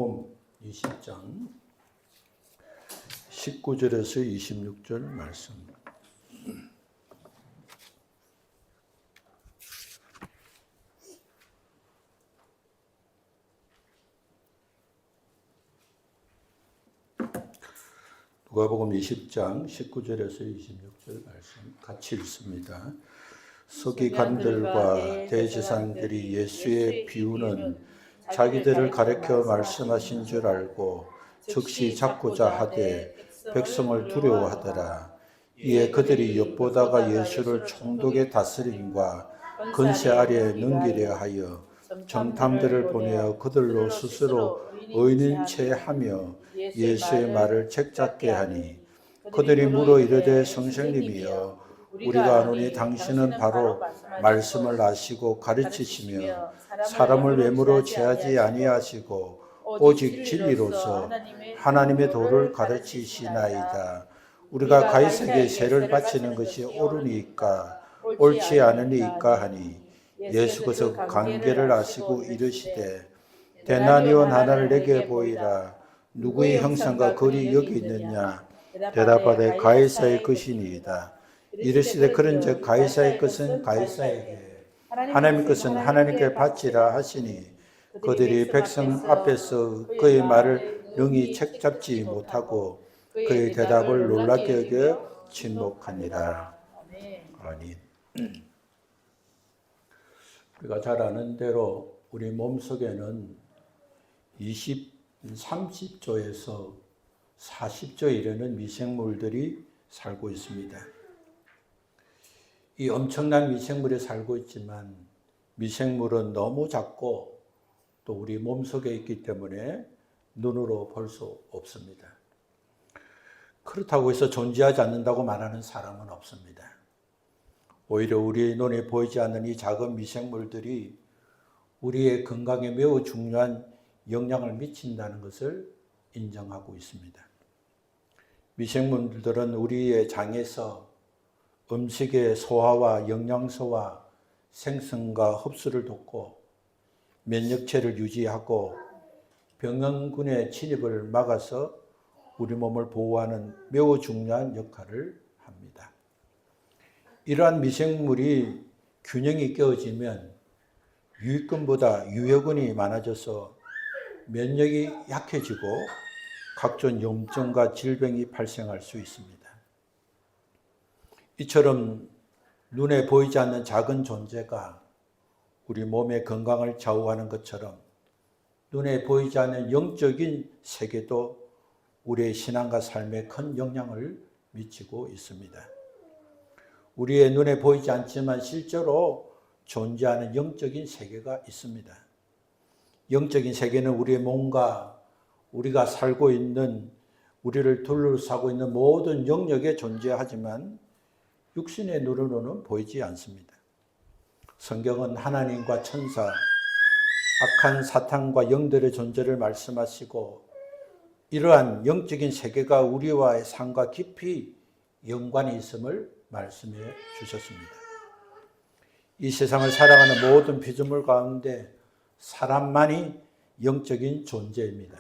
누가복음 20장 19절에서 26절 말씀. 누가복음 20장 19절에서 26절 말씀 같이 읽습니다. 서기관들과 대제사장들이 예수의 비유는 자기들을 가리켜 말씀하신 줄 알고 즉시 잡고자 하되 백성을 두려워하더라. 이에 그들이 엿보다가 예수를 총독의 다스림과 권세 아래에 넘기려 하여 정탐들을 보내어 그들로 스스로 의인인 채 하며 예수의 말을 책잡게 하니 그들이 물어 이르되 선생님이여 우리가 아노니 당신은 바로 말씀을 아시고 가르치시며 사람을 외모로 취하지 아니하시고 오직 진리로서 하나님의 도를 가르치시나이다. 우리가 가이사에게 세를 바치는 것이 옳으니까 옳지 않으니까 하니 예수께서 관계를 아시고 이르시되 대나니온 하나를 내게 보이라. 누구의 형상과 글이 여기 있느냐? 대답하되 가이사의 것이니이다. 이르시되 그런즉 가이사의 것은 가이사에게 하나님의 것은 하나님께 바치라 하시니 그들이 백성 앞에서 그의 말을 능히 책잡지 못하고 그의 대답을 놀랍게 여겨 침묵하니라. 아멘. 우리가 잘 아는 대로 우리 몸속에는 30조에서 40조 이르는 미생물들이 살고 있습니다. 이 엄청난 미생물이 살고 있지만 미생물은 너무 작고 또 우리 몸속에 있기 때문에 눈으로 볼 수 없습니다. 그렇다고 해서 존재하지 않는다고 말하는 사람은 없습니다. 오히려 우리 눈에 보이지 않는 이 작은 미생물들이 우리의 건강에 매우 중요한 영향을 미친다는 것을 인정하고 있습니다. 미생물들은 우리의 장에서 음식의 소화와 영양소와 생성과 흡수를 돕고 면역체를 유지하고 병원군의 침입을 막아서 우리 몸을 보호하는 매우 중요한 역할을 합니다. 이러한 미생물이 균형이 깨어지면 유익균보다 유해균이 많아져서 면역이 약해지고 각종 염증과 질병이 발생할 수 있습니다. 이처럼 눈에 보이지 않는 작은 존재가 우리 몸의 건강을 좌우하는 것처럼 눈에 보이지 않는 영적인 세계도 우리의 신앙과 삶에 큰 영향을 미치고 있습니다. 우리의 눈에 보이지 않지만 실제로 존재하는 영적인 세계가 있습니다. 영적인 세계는 우리의 몸과 우리가 살고 있는 우리를 둘러싸고 있는 모든 영역에 존재하지만 육신의 눈으로는 보이지 않습니다. 성경은 하나님과 천사, 악한 사탄과 영들의 존재를 말씀하시고 이러한 영적인 세계가 우리와의 삶과 깊이 연관이 있음을 말씀해 주셨습니다. 이 세상을 살아가는 모든 피조물 가운데 사람만이 영적인 존재입니다.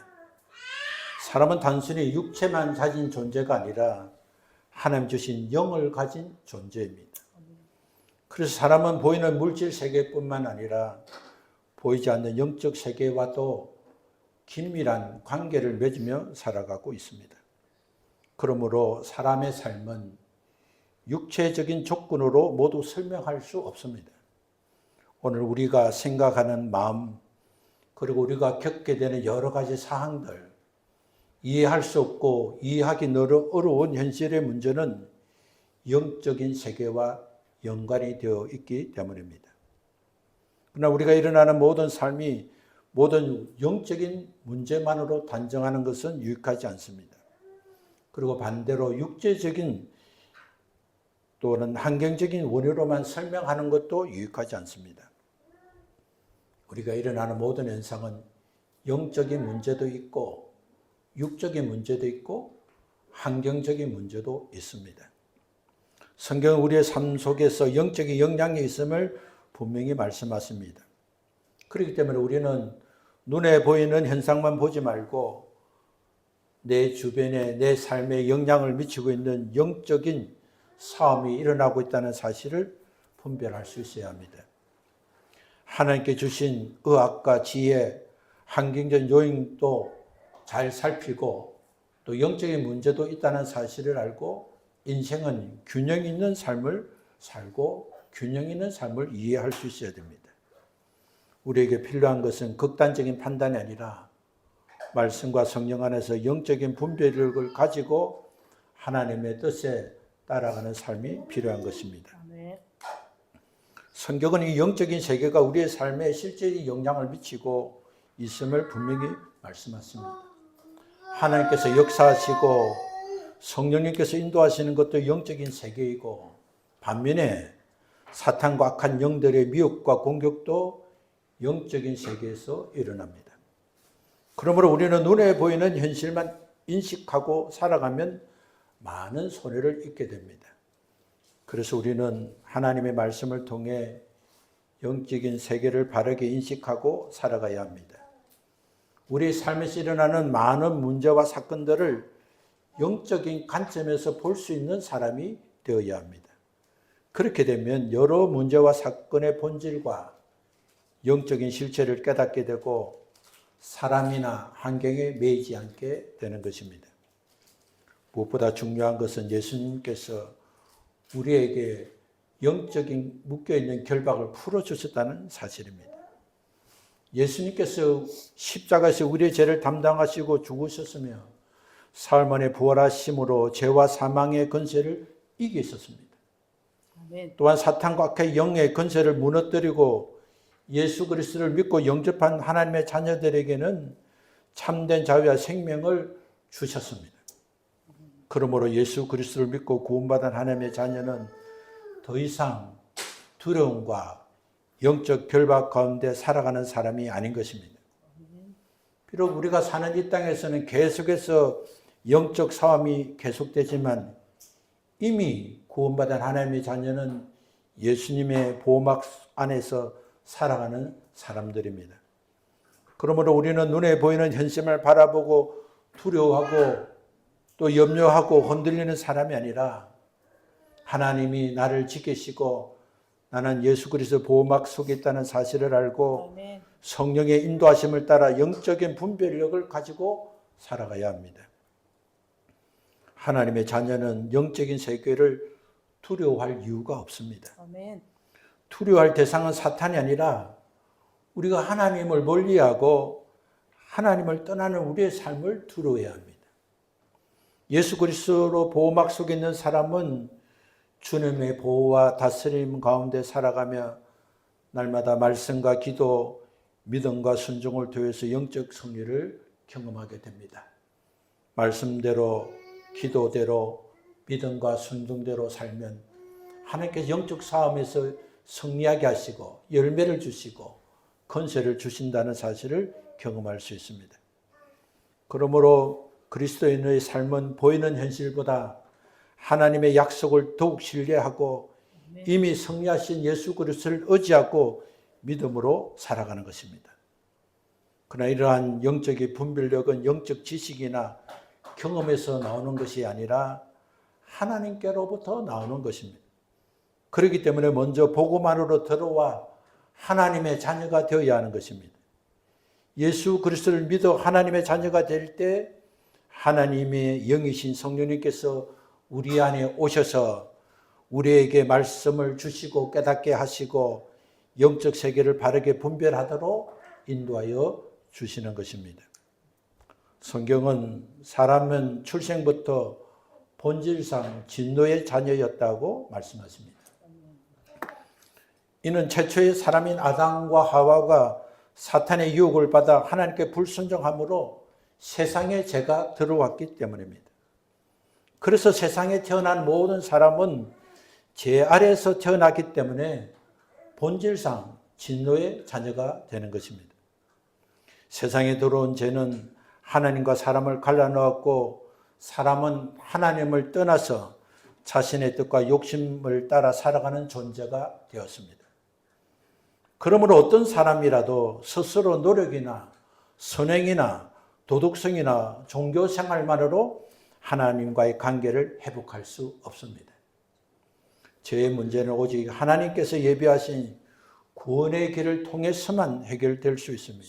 사람은 단순히 육체만 가진 존재가 아니라 하나님 주신 영을 가진 존재입니다. 그래서 사람은 보이는 물질 세계뿐만 아니라 보이지 않는 영적 세계와도 긴밀한 관계를 맺으며 살아가고 있습니다. 그러므로 사람의 삶은 육체적인 조건으로 모두 설명할 수 없습니다. 오늘 우리가 생각하는 마음, 그리고 우리가 겪게 되는 여러 가지 사항들, 이해할 수 없고 이해하기 어려운 현실의 문제는 영적인 세계와 연관이 되어 있기 때문입니다. 그러나 우리가 일어나는 모든 삶이 모든 영적인 문제만으로 단정하는 것은 유익하지 않습니다. 그리고 반대로 육체적인 또는 환경적인 원인으로만 설명하는 것도 유익하지 않습니다. 우리가 일어나는 모든 현상은 영적인 문제도 있고 육적인 문제도 있고 환경적인 문제도 있습니다. 성경은 우리의 삶 속에서 영적인 영향이 있음을 분명히 말씀하십니다. 그렇기 때문에 우리는 눈에 보이는 현상만 보지 말고 내 주변에 내 삶에 영향을 미치고 있는 영적인 싸움이 일어나고 있다는 사실을 분별할 수 있어야 합니다. 하나님께 주신 의학과 지혜, 환경적 요인도 잘 살피고 또 영적인 문제도 있다는 사실을 알고 인생은 균형 있는 삶을 살고 균형 있는 삶을 이해할 수 있어야 됩니다. 우리에게 필요한 것은 극단적인 판단이 아니라 말씀과 성령 안에서 영적인 분별력을 가지고 하나님의 뜻에 따라가는 삶이 필요한 것입니다. 성경은 이 영적인 세계가 우리의 삶에 실제로 영향을 미치고 있음을 분명히 말씀하십니다. 하나님께서 역사하시고 성령님께서 인도하시는 것도 영적인 세계이고 반면에 사탄과 악한 영들의 미혹과 공격도 영적인 세계에서 일어납니다. 그러므로 우리는 눈에 보이는 현실만 인식하고 살아가면 많은 손해를 입게 됩니다. 그래서 우리는 하나님의 말씀을 통해 영적인 세계를 바르게 인식하고 살아가야 합니다. 우리 삶에서 일어나는 많은 문제와 사건들을 영적인 관점에서 볼 수 있는 사람이 되어야 합니다. 그렇게 되면 여러 문제와 사건의 본질과 영적인 실체를 깨닫게 되고 사람이나 환경에 매이지 않게 되는 것입니다. 무엇보다 중요한 것은 예수님께서 우리에게 영적인 묶여있는 결박을 풀어주셨다는 사실입니다. 예수님께서 십자가에서 우리의 죄를 담당하시고 죽으셨으며 사흘 만에 부활하심으로 죄와 사망의 권세를 이기셨습니다. 또한 사탄과 악의 영의 권세를 무너뜨리고 예수 그리스도를 믿고 영접한 하나님의 자녀들에게는 참된 자유와 생명을 주셨습니다. 그러므로 예수 그리스도를 믿고 구원받은 하나님의 자녀는 더 이상 두려움과 영적 결박 가운데 살아가는 사람이 아닌 것입니다. 비록 우리가 사는 이 땅에서는 계속해서 영적 싸움이 계속되지만 이미 구원받은 하나님의 자녀는 예수님의 보호막 안에서 살아가는 사람들입니다. 그러므로 우리는 눈에 보이는 현실을 바라보고 두려워하고 또 염려하고 흔들리는 사람이 아니라 하나님이 나를 지키시고 나는 예수 그리스도 보호막 속에 있다는 사실을 알고 성령의 인도하심을 따라 영적인 분별력을 가지고 살아가야 합니다. 하나님의 자녀는 영적인 세계를 두려워할 이유가 없습니다. 두려워할 대상은 사탄이 아니라 우리가 하나님을 멀리하고 하나님을 떠나는 우리의 삶을 두려워해야 합니다. 예수 그리스도로 보호막 속에 있는 사람은 주님의 보호와 다스림 가운데 살아가며 날마다 말씀과 기도, 믿음과 순종을 통해서 영적 승리를 경험하게 됩니다. 말씀대로, 기도대로, 믿음과 순종대로 살면 하나님께서 영적 싸움에서 승리하게 하시고 열매를 주시고 권세를 주신다는 사실을 경험할 수 있습니다. 그러므로 그리스도인의 삶은 보이는 현실보다 하나님의 약속을 더욱 신뢰하고 이미 승리하신 예수 그리스도를 의지하고 믿음으로 살아가는 것입니다. 그러나 이러한 영적인 분별력은 영적 지식이나 경험에서 나오는 것이 아니라 하나님께로부터 나오는 것입니다. 그렇기 때문에 먼저 복음안으로 들어와 하나님의 자녀가 되어야 하는 것입니다. 예수 그리스도를 믿어 하나님의 자녀가 될 때 하나님의 영이신 성령님께서 우리 안에 오셔서 우리에게 말씀을 주시고 깨닫게 하시고 영적 세계를 바르게 분별하도록 인도하여 주시는 것입니다. 성경은 사람은 출생부터 본질상 진노의 자녀였다고 말씀하십니다. 이는 최초의 사람인 아담과 하와가 사탄의 유혹을 받아 하나님께 불순종함으로 세상에 죄가 들어왔기 때문입니다. 그래서 세상에 태어난 모든 사람은 죄 아래에서 태어났기 때문에 본질상 진노의 자녀가 되는 것입니다. 세상에 들어온 죄는 하나님과 사람을 갈라놓았고 사람은 하나님을 떠나서 자신의 뜻과 욕심을 따라 살아가는 존재가 되었습니다. 그러므로 어떤 사람이라도 스스로 노력이나 선행이나 도덕성이나 종교 생활만으로 하나님과의 관계를 회복할 수 없습니다. 죄의 문제는 오직 하나님께서 예비하신 구원의 길을 통해서만 해결될 수 있습니다.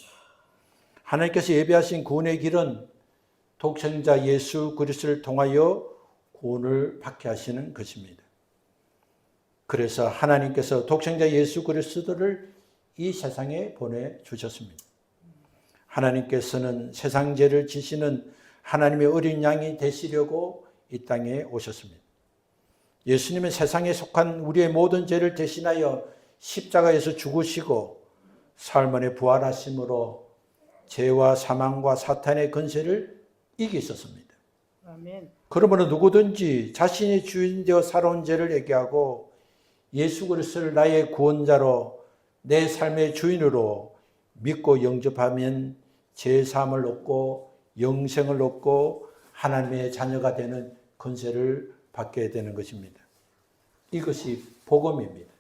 하나님께서 예비하신 구원의 길은 독생자 예수 그리스도를 통하여 구원을 받게 하시는 것입니다. 그래서 하나님께서 독생자 예수 그리스도를 이 세상에 보내주셨습니다. 하나님께서는 세상 죄를 지시는 하나님의 어린 양이 되시려고 이 땅에 오셨습니다. 예수님은 세상에 속한 우리의 모든 죄를 대신하여 십자가에서 죽으시고 사흘 만에 부활하심으로 죄와 사망과 사탄의 권세를 이기셨습니다. 아멘. 그러므로 누구든지 자신이 주인 되어 살아온 죄를 얘기하고 예수 그리스도를 나의 구원자로 내 삶의 주인으로 믿고 영접하면 죄 사함을 얻고 영생을 얻고 하나님의 자녀가 되는 권세를 받게 되는 것입니다. 이것이 복음입니다.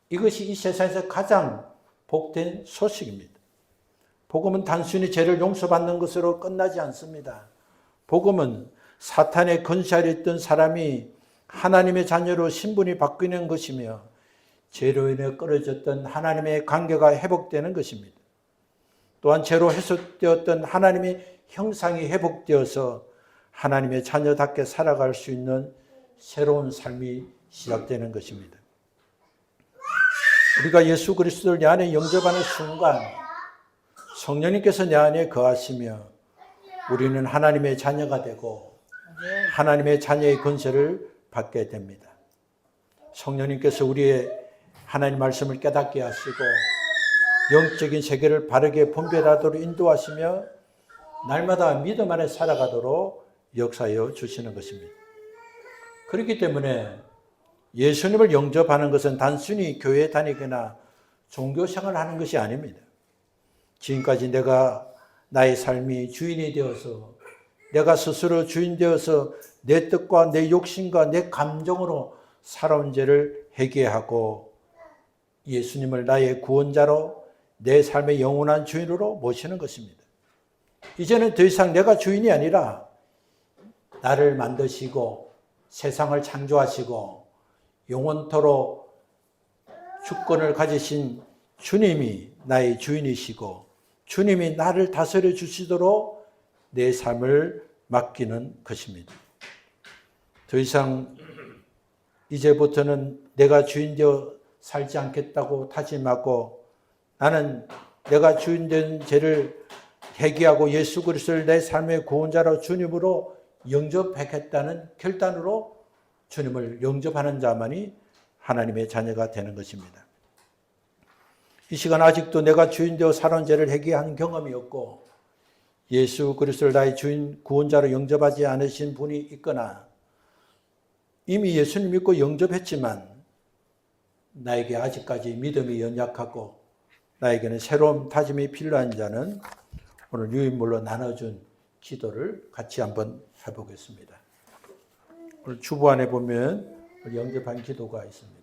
이것이 이 세상에서 가장 복된 소식입니다. 복음은 단순히 죄를 용서받는 것으로 끝나지 않습니다. 복음은 사탄의 권세 아래 있던 사람이 하나님의 자녀로 신분이 바뀌는 것이며 죄로 인해 끊어졌던 하나님의 관계가 회복되는 것입니다. 또한 죄로 해소되었던 하나님의 형상이 회복되어서 하나님의 자녀답게 살아갈 수 있는 새로운 삶이 시작되는 것입니다. 우리가 예수 그리스도를 내 안에 영접하는 순간 성령님께서 내 안에 거하시며 우리는 하나님의 자녀가 되고 하나님의 자녀의 권세를 받게 됩니다. 성령님께서 우리의 하나님 말씀을 깨닫게 하시고 영적인 세계를 바르게 분별하도록 인도하시며 날마다 믿음 안에 살아가도록 역사하여 주시는 것입니다. 그렇기 때문에 예수님을 영접하는 것은 단순히 교회에 다니거나 종교생활을 하는 것이 아닙니다. 지금까지 내가 나의 삶이 주인이 되어서 내가 스스로 주인 되어서 내 뜻과 내 욕심과 내 감정으로 살아온 죄를 회개하고 예수님을 나의 구원자로 내 삶의 영원한 주인으로 모시는 것입니다. 이제는 더 이상 내가 주인이 아니라 나를 만드시고 세상을 창조하시고 영원토록 주권을 가지신 주님이 나의 주인이시고 주님이 나를 다스려 주시도록 내 삶을 맡기는 것입니다. 더 이상 이제부터는 내가 주인 되어 살지 않겠다고 다짐하고 나는 내가 주인 된 죄를 회개하고 예수 그리스도를 내 삶의 구원자로 주님으로 영접하겠다는 결단으로 주님을 영접하는 자만이 하나님의 자녀가 되는 것입니다. 이 시간 아직도 내가 주인 되어 살아온 죄를 회개한 경험이 없고 예수 그리스도를 나의 주인 구원자로 영접하지 않으신 분이 있거나 이미 예수님 믿고 영접했지만 나에게 아직까지 믿음이 연약하고 나에게는 새로운 다짐이 필요한 자는 오늘 유인물로 나눠준 기도를 같이 한번 해보겠습니다. 오늘 주보안에 보면 영접한 기도가 있습니다.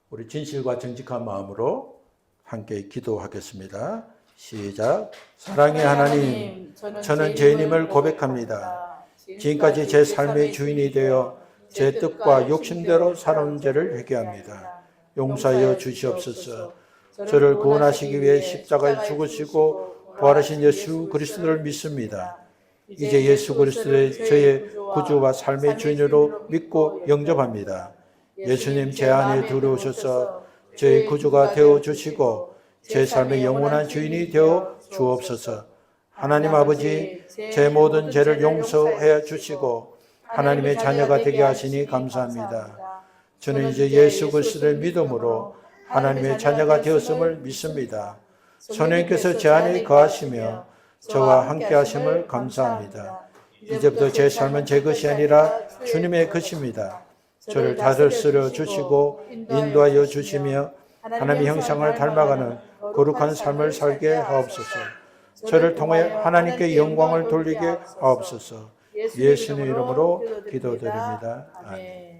우리 진실과 정직한 마음으로 함께 기도하겠습니다. 시작. 사랑의 하나님, 저는 죄인임을 고백합니다. 지금까지 제 삶의 주인이 되어 제 뜻과 욕심대로 살아온 죄를 회개합니다. 용서하여 주시옵소서. 저를 구원하시기 위해 십자가에 죽으시고 부활하신 예수 그리스도를 믿습니다. 이제 예수 그리스도의 저의 구주와 삶의 주인으로 믿고 영접합니다. 예수님 제 안에 들어오셔서 저의 구주가 되어주시고 제 삶의 영원한 주인이 되어 주옵소서. 하나님 아버지, 제 모든 죄를 용서해 주시고 하나님의 자녀가 되게 하시니 감사합니다. 저는 이제 예수 그리스도의 믿음으로 하나님의 자녀가 되었음을 믿습니다. 성령께서 제 안에 거하시며 저와 함께 하심을 감사합니다. 이제부터 제 삶은 제 것이 아니라 주님의 것입니다. 저를 다스려 주시고 인도하여 주시며 하나님의 형상을 닮아가는 거룩한 삶을 살게 하옵소서. 저를 통해 하나님께 영광을 돌리게 하옵소서. 예수님 이름으로 기도드립니다. 아멘.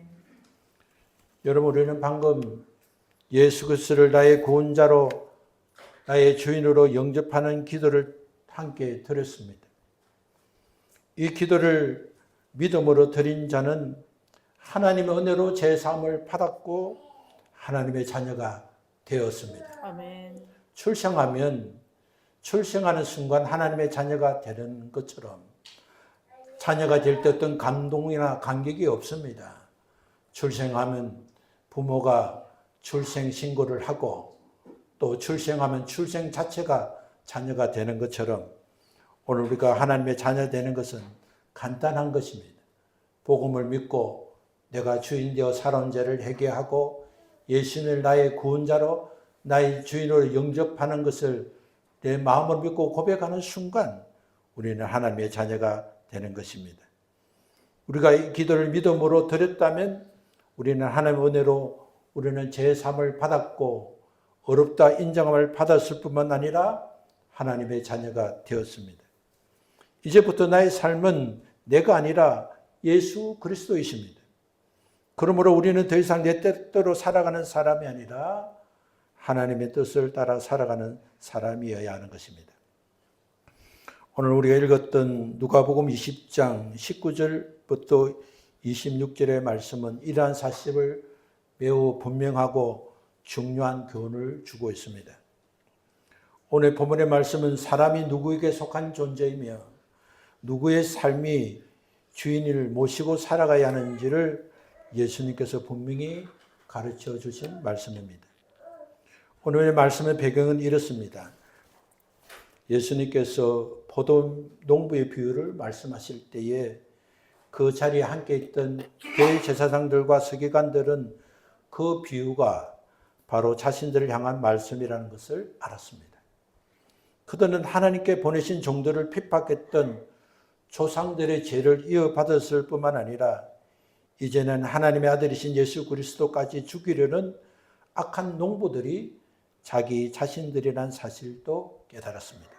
여러분, 우리는 방금 예수 그리스도를 나의 구원자로 나의 주인으로 영접하는 기도를 함께 드렸습니다. 이 기도를 믿음으로 드린 자는 하나님의 은혜로 제사함을 받았고 하나님의 자녀가 되었습니다. 아멘. 출생하는 순간 하나님의 자녀가 되는 것처럼 자녀가 될 때 어떤 감동이나 감격이 없습니다. 출생하면 부모가 출생 신고를 하고 또 출생하면 출생 자체가 자녀가 되는 것처럼 오늘 우리가 하나님의 자녀 되는 것은 간단한 것입니다. 복음을 믿고 내가 주인 되어 살아온 죄를 회개하고 예수님을 나의 구원자로 나의 주인으로 영접하는 것을 내 마음으로 믿고 고백하는 순간 우리는 하나님의 자녀가 되는 것입니다. 우리가 이 기도를 믿음으로 드렸다면 우리는 하나님의 은혜로 우리는 제3을 받았고 어렵다 인정함을 받았을 뿐만 아니라 하나님의 자녀가 되었습니다. 이제부터 나의 삶은 내가 아니라 예수 그리스도이십니다. 그러므로 우리는 더 이상 내 뜻대로 살아가는 사람이 아니라 하나님의 뜻을 따라 살아가는 사람이어야 하는 것입니다. 오늘 우리가 읽었던 누가복음 20장 19절부터 26절의 말씀은 이러한 사실을 매우 분명하고 중요한 교훈을 주고 있습니다. 오늘 본문의 말씀은 사람이 누구에게 속한 존재이며 누구의 삶이 주인을 모시고 살아가야 하는지를 예수님께서 분명히 가르쳐 주신 말씀입니다. 오늘의 말씀의 배경은 이렇습니다. 예수님께서 포도농부의 비유를 말씀하실 때에 그 자리에 함께 있던 대제사장들과 서기관들은 그 비유가 바로 자신들을 향한 말씀이라는 것을 알았습니다. 그들은 하나님께 보내신 종들을 핍박했던 조상들의 죄를 이어받았을 뿐만 아니라 이제는 하나님의 아들이신 예수 그리스도까지 죽이려는 악한 농부들이 자기 자신들이라는 사실도 깨달았습니다.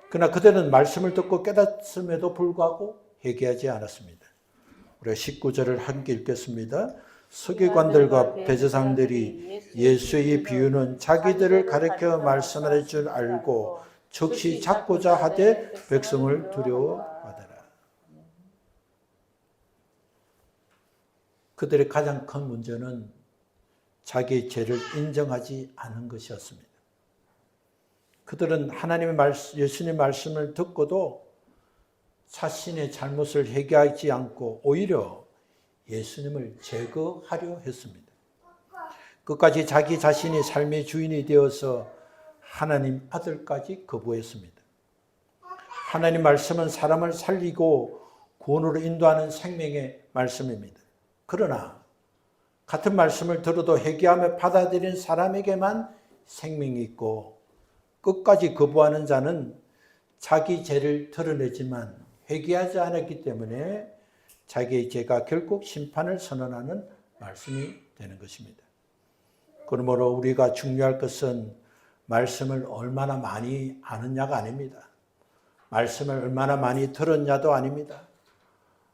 그러나 그들은 말씀을 듣고 깨닫음에도 불구하고 회개하지 않았습니다. 우리가 19절을 함께 읽겠습니다. 서기관들과 대제사장들이 예수의 비유는 자기들을 가르쳐 말씀할 줄 알고 즉시 잡고자 하되 백성을 두려워하더라. 그들의 가장 큰 문제는 자기의 죄를 인정하지 않은 것이었습니다. 그들은 하나님의 말씀, 예수님의 말씀을 듣고도 자신의 잘못을 회개하지 않고 오히려 예수님을 제거하려 했습니다. 끝까지 자기 자신이 삶의 주인이 되어서 하나님 아들까지 거부했습니다. 하나님 말씀은 사람을 살리고 구원으로 인도하는 생명의 말씀입니다. 그러나 같은 말씀을 들어도 회개하며 받아들인 사람에게만 생명이 있고 끝까지 거부하는 자는 자기 죄를 드러내지만 회개하지 않았기 때문에 자기의 죄가 결국 심판을 선언하는 말씀이 되는 것입니다. 그러므로 우리가 중요할 것은 말씀을 얼마나 많이 아느냐가 아닙니다. 말씀을 얼마나 많이 들었냐도 아닙니다.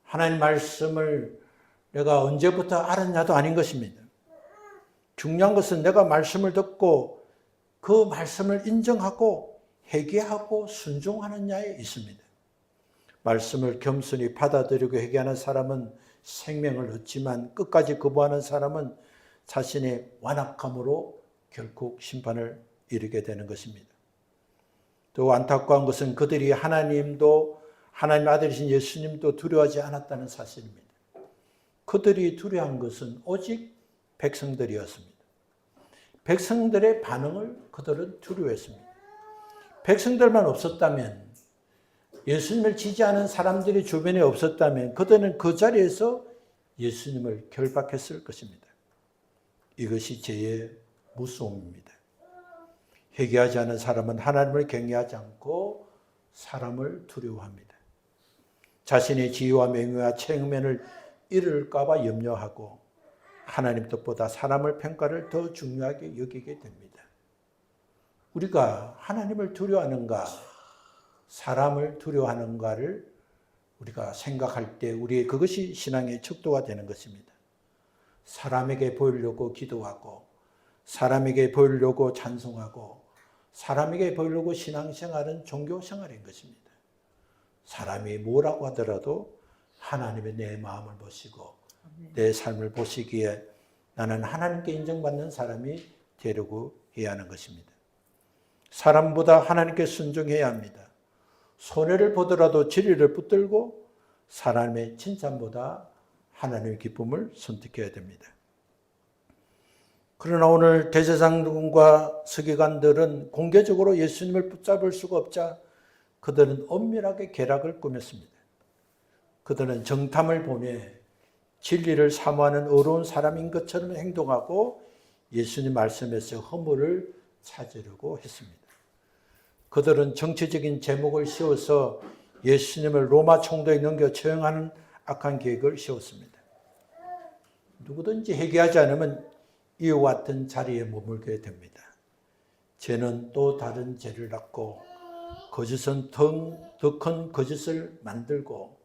하나님 말씀을 내가 언제부터 알았냐도 아닌 것입니다. 중요한 것은 내가 말씀을 듣고 그 말씀을 인정하고 회개하고 순종하느냐에 있습니다. 말씀을 겸손히 받아들이고 회개하는 사람은 생명을 얻지만 끝까지 거부하는 사람은 자신의 완악함으로 결국 심판을 이르게 되는 것입니다. 또 안타까운 것은 그들이 하나님도 하나님 아들이신 예수님도 두려워하지 않았다는 사실입니다. 그들이 두려워한 것은 오직 백성들이었습니다. 백성들의 반응을 그들은 두려워했습니다. 백성들만 없었다면, 예수님을 지지하는 사람들이 주변에 없었다면 그들은 그 자리에서 예수님을 결박했을 것입니다. 이것이 죄의 무서움입니다. 회개하지 않은 사람은 하나님을 경외하지 않고 사람을 두려워합니다. 자신의 지위와 명예와 체면을 잃을까 봐 염려하고 하나님 뜻보다 사람의 평가를 더 중요하게 여기게 됩니다. 우리가 하나님을 두려워하는가, 사람을 두려워하는가를 우리가 생각할 때 우리의 그것이 신앙의 척도가 되는 것입니다. 사람에게 보이려고 기도하고 사람에게 보이려고 찬송하고 사람에게 보이려고 신앙생활은 종교생활인 것입니다. 사람이 뭐라고 하더라도 하나님의 내 마음을 보시고 내 삶을 보시기에 나는 하나님께 인정받는 사람이 되려고 해야 하는 것입니다. 사람보다 하나님께 순종해야 합니다. 손해를 보더라도 진리를 붙들고 사람의 칭찬보다 하나님의 기쁨을 선택해야 됩니다. 그러나 오늘 대제사장과 서기관들은 공개적으로 예수님을 붙잡을 수가 없자 그들은 엄밀하게 계략을 꾸몄습니다. 그들은 정탐을 보내 진리를 사모하는 어려운 사람인 것처럼 행동하고 예수님 말씀에서 허물을 찾으려고 했습니다. 그들은 정치적인 제목을 씌워서 예수님을 로마 총독에 넘겨 처형하는 악한 계획을 세웠습니다. 누구든지 회개하지 않으면 이와 같은 자리에 머물게 됩니다. 죄는 또 다른 죄를 낳고 거짓은 더 큰 거짓을 만들고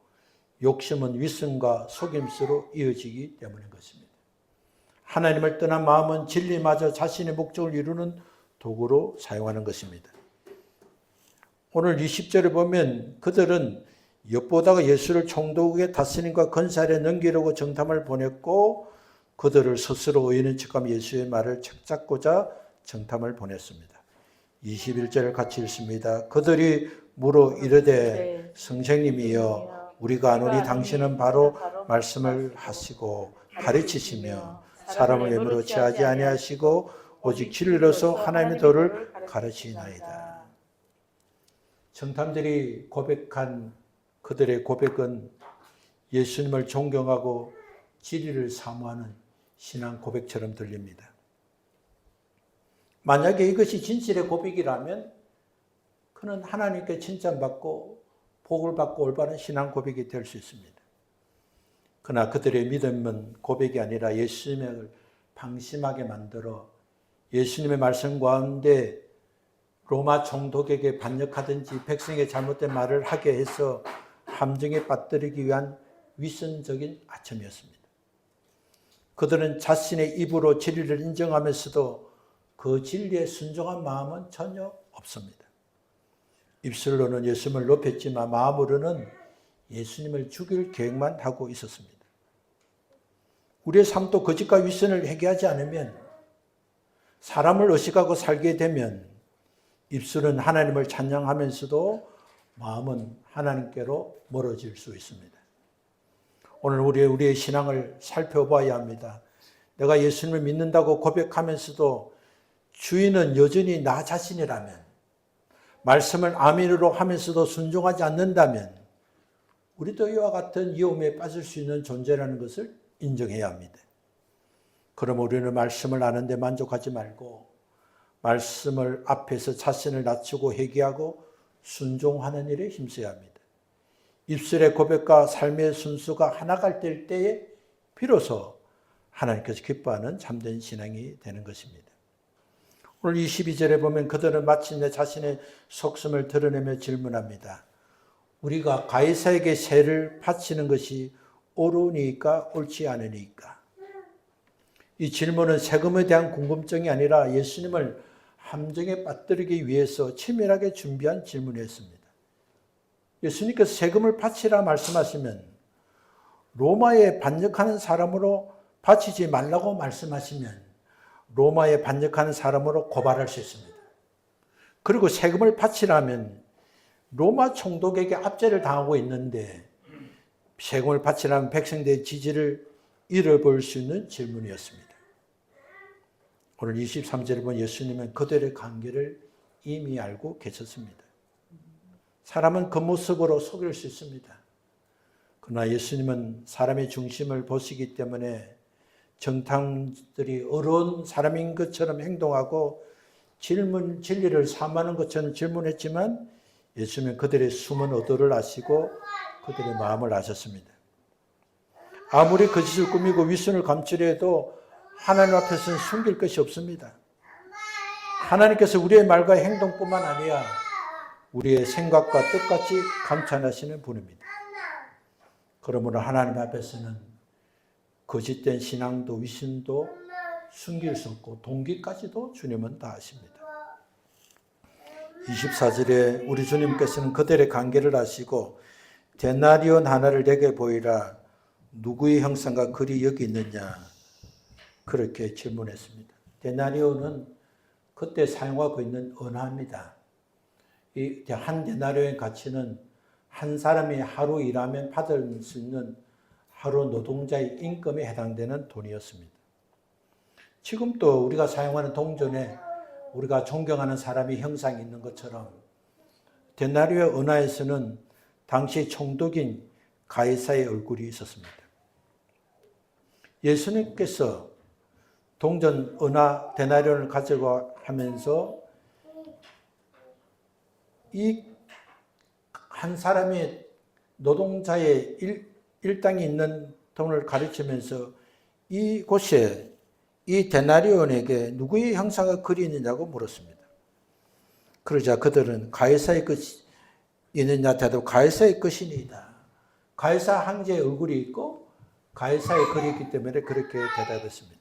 욕심은 위선과 속임수로 이어지기 때문인 것입니다. 하나님을 떠난 마음은 진리마저 자신의 목적을 이루는 도구로 사용하는 것입니다. 오늘 20절에 보면 그들은 엿보다가 예수를 총독의 다스림과 건사에 넘기려고 정탐을 보냈고 그들을 스스로 의인인 척하며 예수의 말을 책잡고자 정탐을 보냈습니다. 21절을 같이 읽습니다. 그들이 물어 이르되 선생님이여 우리가 아노니 당신은 바로 말씀을 하시고 가르치시며 사람을 예물로 취하지 아니하시고 오직 진리로서 하나님의 도를 가르치나이다. 정탐들이 고백한 그들의 고백은 예수님을 존경하고 진리를 사모하는 신앙 고백처럼 들립니다. 만약에 이것이 진실의 고백이라면 그는 하나님께 칭찬받고 복을 받고 올바른 신앙 고백이 될 수 있습니다. 그러나 그들의 믿음은 고백이 아니라 예수님을 방심하게 만들어 예수님의 말씀 가운데 로마 총독에게 반역하든지 백성에게 잘못된 말을 하게 해서 함정에 빠뜨리기 위한 위선적인 아첨이었습니다. 그들은 자신의 입으로 진리를 인정하면서도 그 진리에 순종한 마음은 전혀 없습니다. 입술로는 예수님을 높였지만 마음으로는 예수님을 죽일 계획만 하고 있었습니다. 우리의 삶도 거짓과 위선을 회개하지 않으면 사람을 의식하고 살게 되면 입술은 하나님을 찬양하면서도 마음은 하나님께로 멀어질 수 있습니다. 오늘 우리의 신앙을 살펴봐야 합니다. 내가 예수님을 믿는다고 고백하면서도 주인은 여전히 나 자신이라면, 말씀을 아멘으로 하면서도 순종하지 않는다면 우리도 이와 같은 위험에 빠질 수 있는 존재라는 것을 인정해야 합니다. 그럼 우리는 말씀을 아는데 만족하지 말고 말씀을 앞에서 자신을 낮추고 회개하고 순종하는 일에 힘써야 합니다. 입술의 고백과 삶의 순수가 하나가 될 때에 비로소 하나님께서 기뻐하는 참된 신앙이 되는 것입니다. 오늘 22절에 보면 그들은 마침내 자신의 속셈을 드러내며 질문합니다. 우리가 가이사에게 세를 바치는 것이 옳으니까 옳지 않으니까? 이 질문은 세금에 대한 궁금증이 아니라 예수님을 함정에 빠뜨리기 위해서 치밀하게 준비한 질문이었습니다. 예수님께서 세금을 바치라 말씀하시면 로마에 반역하는 사람으로 바치지 말라고 말씀하시면 로마에 반역하는 사람으로 고발할 수 있습니다. 그리고 세금을 바치라면 로마 총독에게 압제를 당하고 있는데 세금을 바치라면 백성들의 지지를 잃어버릴 수 있는 질문이었습니다. 오늘 23절에 보면 예수님은 그들의 관계를 이미 알고 계셨습니다. 사람은 겉모습으로 속일 수 있습니다. 그러나 예수님은 사람의 중심을 보시기 때문에 정탐들이 어려운 사람인 것처럼 행동하고 진리를 사모하는 것처럼 질문했지만 예수님은 그들의 숨은 의도를 아시고 그들의 마음을 아셨습니다. 아무리 거짓을 꾸미고 위선을 감추려 해도 하나님 앞에서는 숨길 것이 없습니다. 하나님께서 우리의 말과 행동뿐만 아니라 우리의 생각과 뜻까지 감찰하시는 분입니다. 그러므로 하나님 앞에서는 거짓된 신앙도 위선도 숨길 수 없고 동기까지도 주님은 다 아십니다. 24절에 우리 주님께서는 그들의 관계를 아시고 데나리온 하나를 내게 보이라. 누구의 형상과 글이 여기 있느냐? 그렇게 질문했습니다. 데나리온은 그때 사용하고 있는 언어입니다. 이 한 데나리온의 가치는 한 사람이 하루 일하면 받을 수 있는 하루 노동자의 임금에 해당되는 돈이었습니다. 지금 또 우리가 사용하는 동전에 우리가 존경하는 사람이 형상이 있는 것처럼 데나리오 언어에서는 당시 총독인 가이사의 얼굴이 있었습니다. 예수님께서 동전 은하 데나리온을 가지고 하면서 이 한 사람의 노동자의 일당이 있는 돈을 가르치면서 이곳에 이 데나리온에게 누구의 형상을 글이 있느냐고 물었습니다. 그러자 그들은 가이사의 것이 있느냐 대답 가이사의 것이니이다. 가이사 황제의 얼굴이 있고 가이사의 글이 있기 때문에 그렇게 대답했습니다.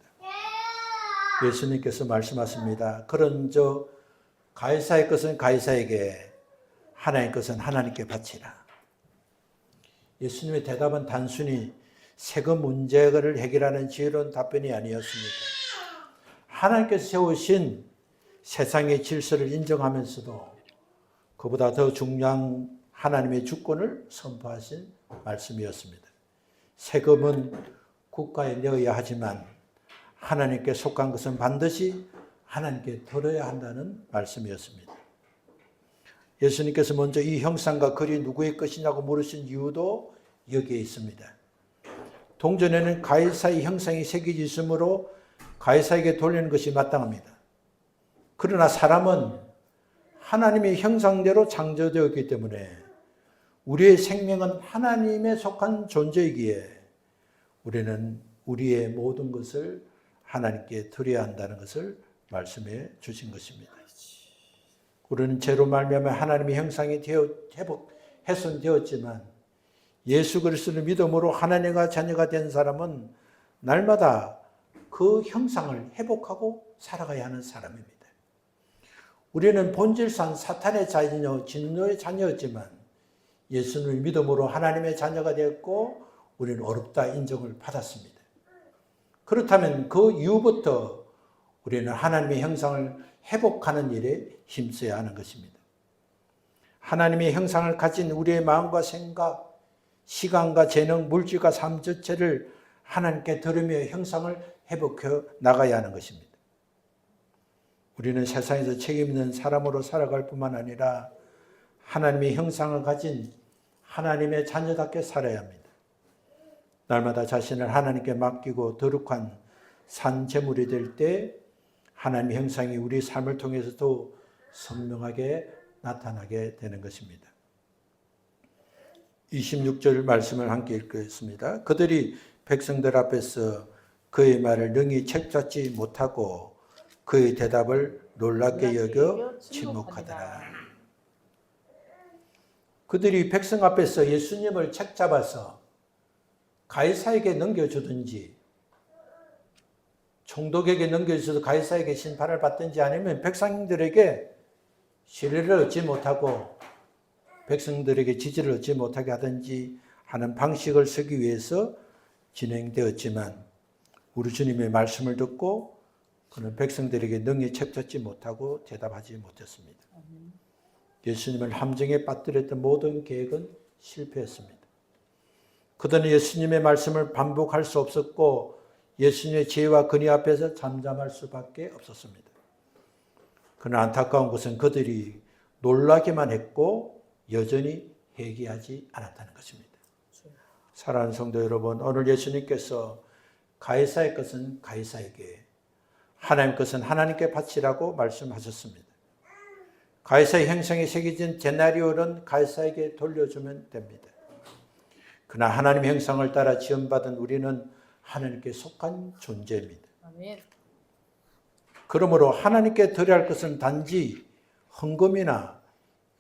예수님께서 말씀하십니다. 그런저 가이사의 것은 가이사에게 하나님의 것은 하나님께 바치라. 예수님의 대답은 단순히 세금 문제를 해결하는 지혜로운 답변이 아니었습니다. 하나님께서 세우신 세상의 질서를 인정하면서도 그보다 더 중요한 하나님의 주권을 선포하신 말씀이었습니다. 세금은 국가에 내어야 하지만 하나님께 속한 것은 반드시 하나님께 들어야 한다는 말씀이었습니다. 예수님께서 먼저 이 형상과 글이 누구의 것이냐고 물으신 이유도 여기에 있습니다. 동전에는 가이사의 형상이 새겨져 있으므로 가이사에게 돌리는 것이 마땅합니다. 그러나 사람은 하나님의 형상대로 창조되었기 때문에 우리의 생명은 하나님에 속한 존재이기에 우리는 우리의 모든 것을 하나님께 드려야 한다는 것을 말씀해 주신 것입니다. 우리는 죄로 말미암아 하나님의 형상이 훼손되었지만 예수 그리스도를 믿음으로 하나님과 자녀가 된 사람은 날마다 그 형상을 회복하고 살아가야 하는 사람입니다. 우리는 본질상 사탄의 자녀, 진노의 자녀였지만 예수를 믿음으로 하나님의 자녀가 되었고 우리는 어렵다 인정을 받았습니다. 그렇다면 그 이후부터 우리는 하나님의 형상을 회복하는 일에 힘써야 하는 것입니다. 하나님의 형상을 가진 우리의 마음과 생각, 시간과 재능, 물질과 삶 전체를 하나님께 드리며 형상을 회복해 나가야 하는 것입니다. 우리는 세상에서 책임 있는 사람으로 살아갈 뿐만 아니라 하나님의 형상을 가진 하나님의 자녀답게 살아야 합니다. 날마다 자신을 하나님께 맡기고 거룩한 산 제물이 될 때 하나님의 형상이 우리 삶을 통해서 더 선명하게 나타나게 되는 것입니다. 26절 말씀을 함께 읽겠습니다. 그들이 백성들 앞에서 그의 말을 능히 책잡지 못하고 그의 대답을 놀랍게 여겨 침묵하더라. 그들이 백성 앞에서 예수님을 책잡아서 가이사에게 넘겨주든지 총독에게 넘겨주셔서 가이사에게 심판을 받든지 아니면 백성들에게 신뢰를 얻지 못하고 백성들에게 지지를 얻지 못하게 하든지 하는 방식을 쓰기 위해서 진행되었지만 우리 주님의 말씀을 듣고 그는 백성들에게 능히 책잡지 못하고 대답하지 못했습니다. 예수님을 함정에 빠뜨렸던 모든 계획은 실패했습니다. 그들은 예수님의 말씀을 반복할 수 없었고 예수님의 지혜와 근위 앞에서 잠잠할 수밖에 없었습니다. 그러나 안타까운 것은 그들이 놀라기만 했고 여전히 회개하지 않았다는 것입니다. 사랑하는 성도 여러분, 오늘 예수님께서 가이사의 것은 가이사에게, 하나님 것은 하나님께 바치라고 말씀하셨습니다. 가이사의 형상이 새겨진 데나리온은 가이사에게 돌려주면 됩니다. 그러나 하나님의 형상을 따라 지원받은 우리는 하나님께 속한 존재입니다. 아멘. 그러므로 하나님께 드려야 할 것은 단지 헌금이나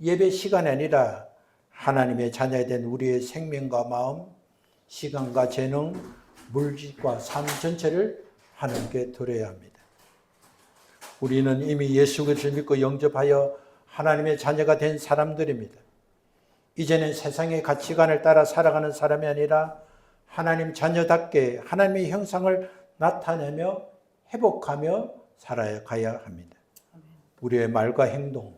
예배 시간이 아니라 하나님의 자녀가 된 우리의 생명과 마음, 시간과 재능, 물질과 삶 전체를 하나님께 드려야 합니다. 우리는 이미 예수 그리스도를 믿고 영접하여 하나님의 자녀가 된 사람들입니다. 이제는 세상의 가치관을 따라 살아가는 사람이 아니라 하나님 자녀답게 하나님의 형상을 나타내며 회복하며 살아가야 합니다. 우리의 말과 행동,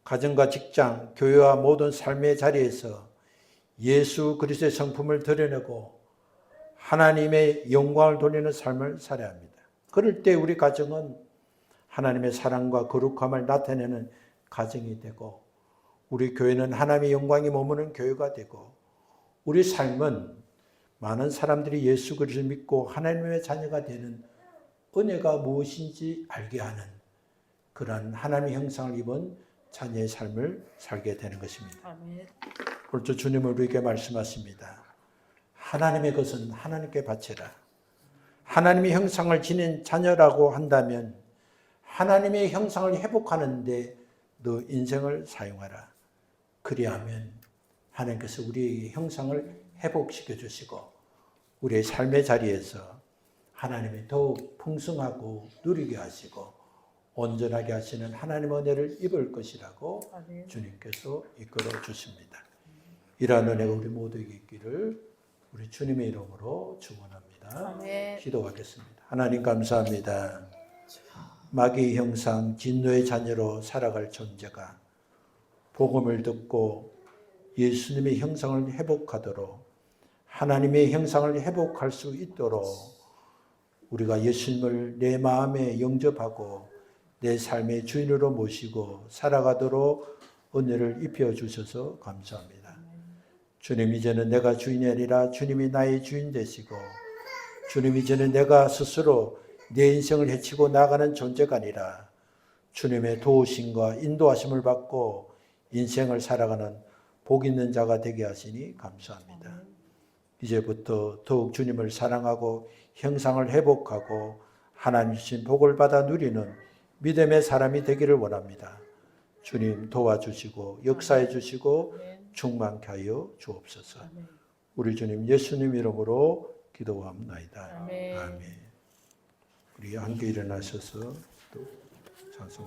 가정과 직장, 교회와 모든 삶의 자리에서 예수 그리스도의 성품을 드러내고 하나님의 영광을 돌리는 삶을 살아야 합니다. 그럴 때 우리 가정은 하나님의 사랑과 거룩함을 나타내는 가정이 되고, 우리 교회는 하나님의 영광이 머무는 교회가 되고, 우리 삶은 많은 사람들이 예수 그리스도를 믿고 하나님의 자녀가 되는 은혜가 무엇인지 알게 하는 그러한 하나님의 형상을 입은 자녀의 삶을 살게 되는 것입니다. 그렇죠. 주님은 우리에게 말씀하십니다. 하나님의 것은 하나님께 바치라. 하나님의 형상을 지닌 자녀라고 한다면 하나님의 형상을 회복하는데 너 인생을 사용하라. 그리하면 하나님께서 우리의 형상을 회복시켜 주시고 우리의 삶의 자리에서 하나님이 더욱 풍성하고 누리게 하시고 온전하게 하시는 하나님의 은혜를 입을 것이라고 주님께서 이끌어 주십니다. 이러한 은혜가 우리 모두에게 있기를 우리 주님의 이름으로 축원합니다. 기도하겠습니다. 하나님 감사합니다. 마귀의 형상, 진노의 자녀로 살아갈 존재가 복음을 듣고 예수님의 형상을 회복하도록, 하나님의 형상을 회복할 수 있도록 우리가 예수님을 내 마음에 영접하고 내 삶의 주인으로 모시고 살아가도록 은혜를 입혀 주셔서 감사합니다. 주님, 이제는 내가 주인이 아니라 주님이 나의 주인 되시고, 주님, 이제는 내가 스스로 내 인생을 헤치고 나가는 존재가 아니라 주님의 도우심과 인도하심을 받고 인생을 살아가는 복 있는 자가 되게 하시니 감사합니다. 이제부터 더욱 주님을 사랑하고 형상을 회복하고 하나님 주신 복을 받아 누리는 믿음의 사람이 되기를 원합니다. 주님 도와주시고 역사해 주시고 충만케 하여 주옵소서. 우리 주님 예수님 이름으로 기도합나이다. 아멘. 우리 함께 일어나셔서 또 찬송